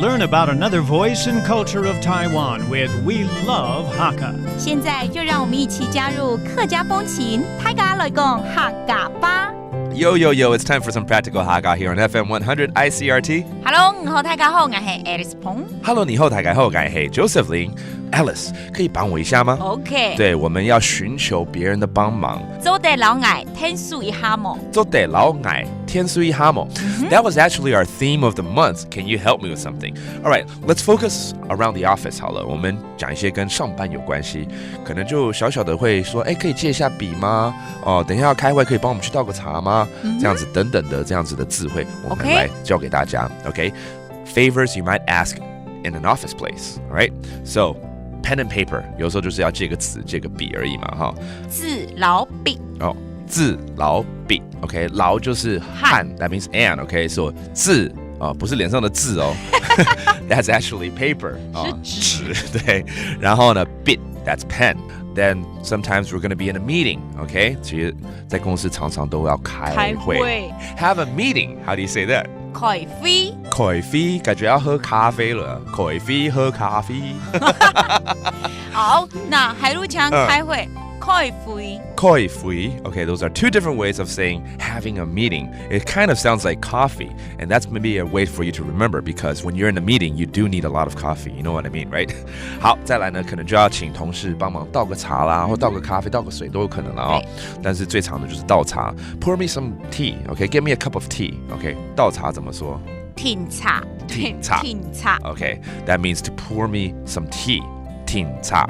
learn about another voice and culture of Taiwan with We Love Hakka. 现在就让我们一起加入客家风情，大家来讲客家吧。Yo, yo, yo, it's time for some practical Hakka here on FM 100 ICRT. Hello， 你好，大家好，我是 Alice 彭。Hello, 你好，大家好，我是 Joseph Lin。Alice， 可以帮我一下吗 ？OK。对，我们要寻求别人的帮忙。做得老矮，天数一下么？做得老矮，天数一下么 That was actually our theme of the month. Can you help me with something? All right, let's focus around the office 好了。我们讲一些跟上班有关系，可能就小小的会说，哎，可以借一下笔吗？哦，等一下要开会，可以帮我们去倒个茶吗？这样子等等的这样子的智慧，我们来教给大家。Okay, favors you might ask in an office place. All right, so.Pen and paper 有时候就是要借个纸借个笔而已嘛哈。字老笔哦，字老笔 OK 老就是汗 that means and OK so 字不是脸上的字哦That's actually paper 是纸对然后呢 bit that's pen Then sometimes we're going to be in a meeting, okay? 其实在公司常常都要开会 Have a meeting, how do you say that? 开会开会感觉要喝咖啡了开会喝咖啡好那海陆强开会开会开会 Okay, those are two different ways of saying having a meeting. It kind of sounds like coffee, and that's maybe a way for you to remember because when you're in a meeting, you do need a lot of coffee. You know what I mean, right? 好，再来呢，可能就要请同事帮忙倒个茶啦，或倒个咖啡、倒个水都有可能了哦。但是最常的就是倒茶。Pour me some tea, okay? Give me a cup of tea, okay? 倒茶怎么说？挺茶，挺茶，挺茶。Okay, that means to pour me some tea. 挺茶。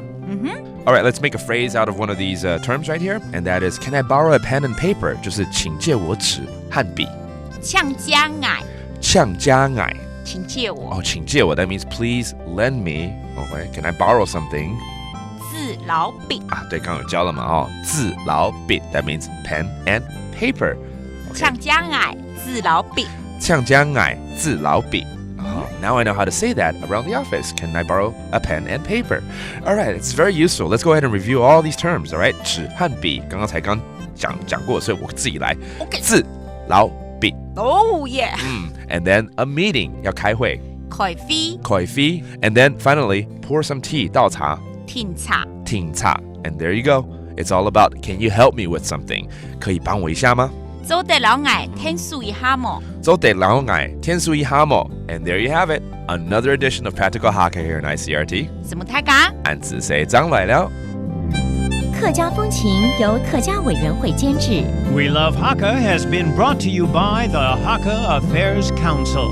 All right, let's make a phrase out of one of these terms right here, and that is, can I borrow a pen and paper? 就是请借我纸和笔。呛加矮，呛加矮，请借我。哦，请借我 ，that means please lend me. Okay, can I borrow something? 字老笔啊，对，刚刚有教了嘛，哦，字老笔 ，that means pen and paper. 呛加矮，字老笔。呛加矮，字老笔。Now I know how to say that around the office. Can I borrow a pen and paper? All right, it's very useful. Let's go ahead and review all these terms. All right, 纸和笔，刚刚才讲过，所以我自己来。Okay. 字老笔。Oh yeah. And then a meeting 要开会。开会。开会。And then finally pour some tea 倒茶。挺茶。挺茶。And there you go. It's all about can you help me with something? 可以帮我一下吗？做得老矮，天数一下么？做得老矮，天数一下么 And there you have it. Another edition of Practical Hakka here in ICRT. 什么大家？俺自谁张来了。客家风情由客家委员会监制。We Love Hakka has been brought to you by the Hakka Affairs Council.